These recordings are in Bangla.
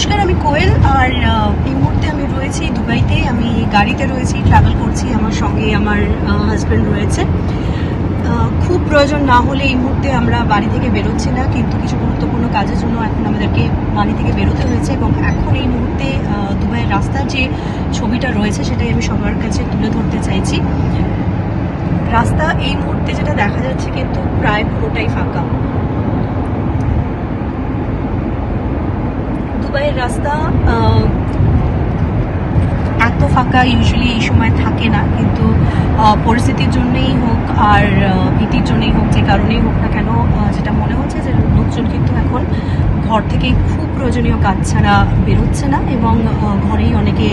নমস্কার, আমি কোয়েল। আর এই মুহূর্তে আমি রয়েছি দুবাইতে। আমি গাড়িতে রয়েছি, ট্রাভেল করছি। আমার সঙ্গে আমার হাজব্যান্ড রয়েছে। খুব প্রয়োজন না হলে এই মুহূর্তে আমরা বাড়ি থেকে বেরোচ্ছি না, কিন্তু কিছু গুরুত্বপূর্ণ কাজের জন্য এখন আমাদেরকে বাড়ি থেকে বেরোতে হয়েছে। এবং এখন এই মুহূর্তে দুবাইয়ের রাস্তার যে ছবিটা রয়েছে সেটাই আমি সবার কাছে তুলে ধরতে চাইছি। রাস্তা এই মুহূর্তে যেটা দেখা যাচ্ছে কিন্তু প্রায় পুরোটাই ফাঁকা। দুবাইয়ের রাস্তা এত ফাঁকা ইউজুয়ালি এই সময় থাকে না, কিন্তু পরিস্থিতির জন্যেই হোক আর ভীতির জন্যই হোক, যে কারণেই হোক না কেন, যেটা মনে হচ্ছে যে লোকজন কিন্তু এখন ঘর থেকে খুব প্রয়োজনীয় কাজ ছাড়া বেরোচ্ছে না এবং ঘরেই অনেকে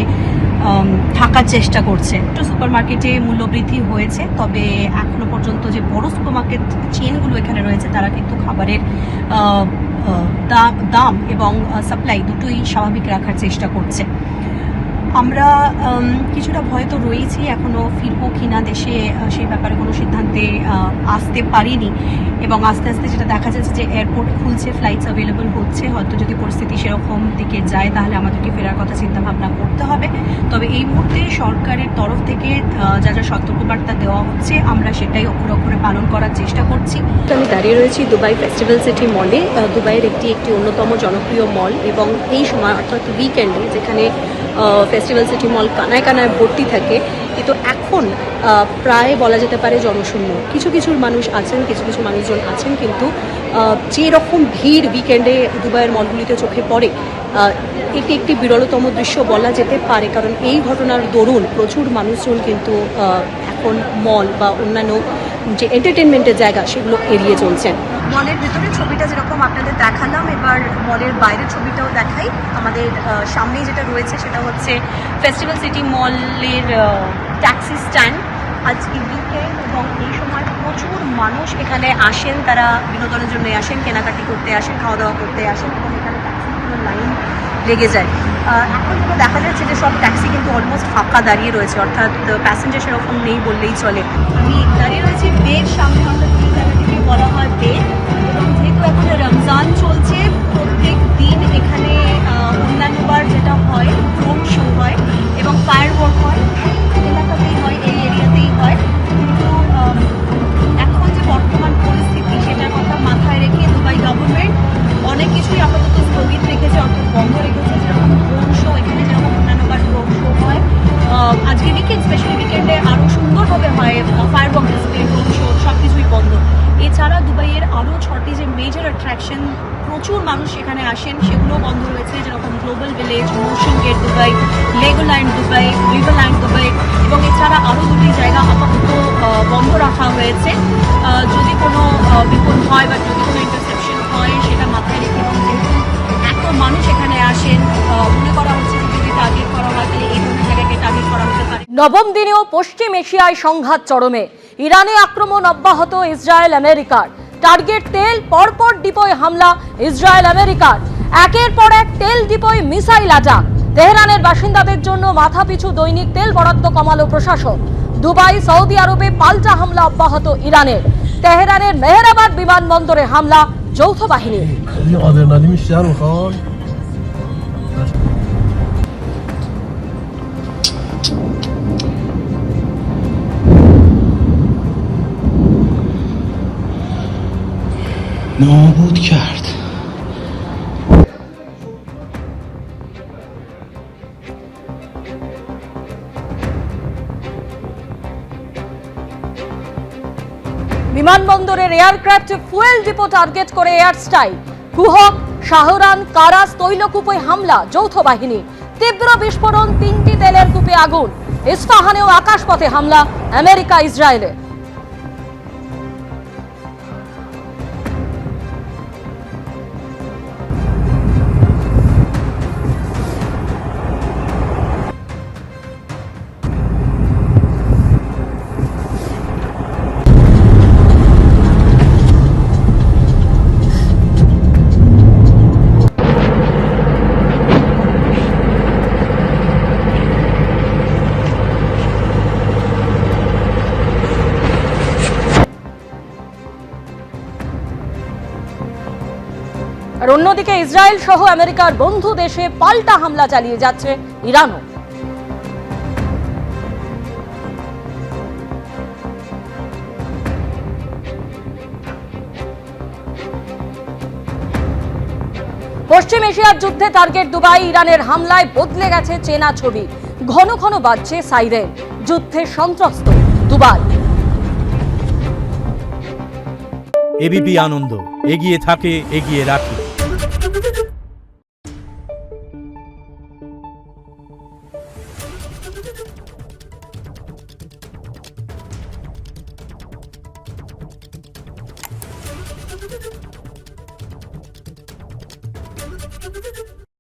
থাকার চেষ্টা করছে। সুপার মার্কেটে মূল্যবৃদ্ধি হয়েছে, তবে এখনো পর্যন্ত যে বড় সুপার মার্কেট চেনগুলো এখানে রয়েছে তারা কিন্তু খাবারের দাম এবং সাপ্লাই দুটোই স্বাভাবিক রাখার চেষ্টা করছে। আমরা কিছুটা ভয় তো রয়েছি, এখনও ফিরবো কিনা দেশে সেই ব্যাপারে কোনো সিদ্ধান্তে আসতে পারিনি। এবং আস্তে আস্তে যেটা দেখা যাচ্ছে যে এয়ারপোর্ট খুলছে, ফ্লাইটস অ্যাভেলেবল হচ্ছে। হয়তো যদি পরিস্থিতি সেরকম দিকে যায় তাহলে আমাদেরকে ফেরার কথা চিন্তা ভাবনা করতে হবে। তবে এই মুহূর্তে সরকারের তরফ থেকে যা যা সতর্কবার্তা দেওয়া হচ্ছে আমরা সেটাই অক্ষরে অক্ষরে পালন করার চেষ্টা করছি। আমি দাঁড়িয়ে রয়েছি দুবাই ফেস্টিভ্যাল সিটি মলে, দুবাইয়ের একটি অন্যতম জনপ্রিয় মল। এবং এই সময় অর্থাৎ উইকেন্ডে যেখানে ফেস্টিভ্যাল সিটি মল কানায় কানায় ভর্তি থাকে, কিন্তু এখন প্রায় বলা যেতে পারে জনশূন্য। কিছু কিছু মানুষ আছেন, কিছু মানুষজন আছেন, কিন্তু যে রকম ভিড় উইকেন্ডে দুবাইয়ের মলগুলিতে চোখে পড়ে, এটি একটি বিরলতম দৃশ্য বলা যেতে পারে। কারণ এই ঘটনার দরুন প্রচুর মানুষজন কিন্তু এখন মল বা অন্যান্য যে এন্টারটেনমেন্টের জায়গা সেগুলো এড়িয়ে চলছেন। মলের ভেতরে ছবিটা যেরকম আপনাদের দেখালাম, এবার মলের বাইরের ছবিটাও দেখাই। আমাদের সামনেই যেটা রয়েছে সেটা হচ্ছে ফেস্টিভ্যাল সিটি মলের ট্যাক্সি স্ট্যান্ড। আজকে উইকেন্ড এবং এই সময় প্রচুর মানুষ এখানে আসেন, তারা বিনোদনের জন্য আসেন, কেনাকাটি করতে আসেন, খাওয়া দাওয়া করতে আসেন এবং এখানে ট্যাক্সিগুলোর লাইন লেগে যায়। এখন যেটা দেখা যাচ্ছে যে সব ট্যাক্সি কিন্তু অলমোস্ট ফাঁকা দাঁড়িয়ে রয়েছে, অর্থাৎ প্যাসেঞ্জার সেরকম নেই বললেই চলে। আমি দাঁড়িয়ে রয়েছি বের সামনে, অর্থাৎ এই জায়গাটিকে বলা হয় বের। এবং যেহেতু এখন রমজান চলছে, প্রত্যেক দিন এখানে অন্যান্যবার যেটা হয় ড্রোন শো হয় এবং ফায়ার ওয়ার্ক হয়, এলাকাতেই হয়, এই এরিয়াতেই হয়। কিন্তু এখন যে বর্তমান পরিস্থিতি সেটার কথা মাথায় রেখে দুবাই গভর্নমেন্ট অনেক কিছুই আপাতত স্থগিত রেখেছে, অর্থাৎ বন্ধ রেখেছে। যেরকম ড্রোন শো, এখানে যেরকম অন্যান্যবার ড্রোন শো হয়, আজকে উইকেন্ড, স্পেশালি উইকেন্ডে আরও সুন্দরভাবে হয় fire work display, drone show, সব কিছুই বন্ধ। এছাড়া দুবাইয়ের আরও 6টি যে মেজর অ্যাট্রাকশন, প্রচুর মানুষ সেখানে আসেন, সেগুলোও বন্ধ রয়েছে। যেরকম global village, motion gate Dubai, Legoland Dubai, Riverland Dubai, এবং এছাড়া আরও 2টি জায়গা আপাতত বন্ধ রাখা হয়েছে। যদি কোনো বিপদ হয় বা যদি কোনো ইন্টারসেপশন হয় সেটা মাথায় রেখে, এবং যেহেতু এত মানুষ এখানে আসেন, মনে করা হচ্ছে যে যদি টার্গেট করা হয় তাহলে এই ধরনের জায়গাকে টার্গেট করা হতে পারে। নবম দিনেও পশ্চিম এশিয়ায় সংঘাত চরমে। ইরানে আক্রমণ অব্যাহত ইসরায়েল আমেরিকার। টার্গেট তেল, পরপর ডিপোয় হামলা ইসরায়েল আমেরিকার। একের পর এক তেল ডিপোয় মিসাইল আটাক। তেহরানের বাসিন্দাদের জন্য মাথাপিছু দৈনিক তেল বরাদ্দ কমালো প্রশাসন। দুবাই, সৌদি আরবে পাল্টা হামলা অব্যাহত ইরানের। তেহরানের মেহেরাবাদ বিমানবন্দরে হামলা যৌথ বাহিনীর। نابود کرد. বিমানবন্দরের এয়ারক্রাফট ফুয়েল ডিপো টার্গেট করে এয়ার স্ট্রাইক। কুহক, শাহরান, কারাস তৈলকূপে হামলা যৌথ বাহিনী। তীব্র বিস্ফোরণ, 3টি তেলের কূপে আগুন। ইস্পাহানেও আকাশপথে হামলা আমেরিকা ইসরায়েলের। ইসরায়েল সহ আমেরিকার বন্ধু দেশে পাল্টা হামলা চালিয়ে যাচ্ছে ইরানও। পশ্চিম এশিয়ার যুদ্ধে টার্গেট দুবাই, ইরানের হামলায় বদলে গেছে চেনা ছবি। ঘন ঘন বাজছে সাইরেন, যুদ্ধে সন্ত্রস্ত দুবাই। এবিপি আনন্দ, এগিয়ে থাকে, এগিয়ে রাখে।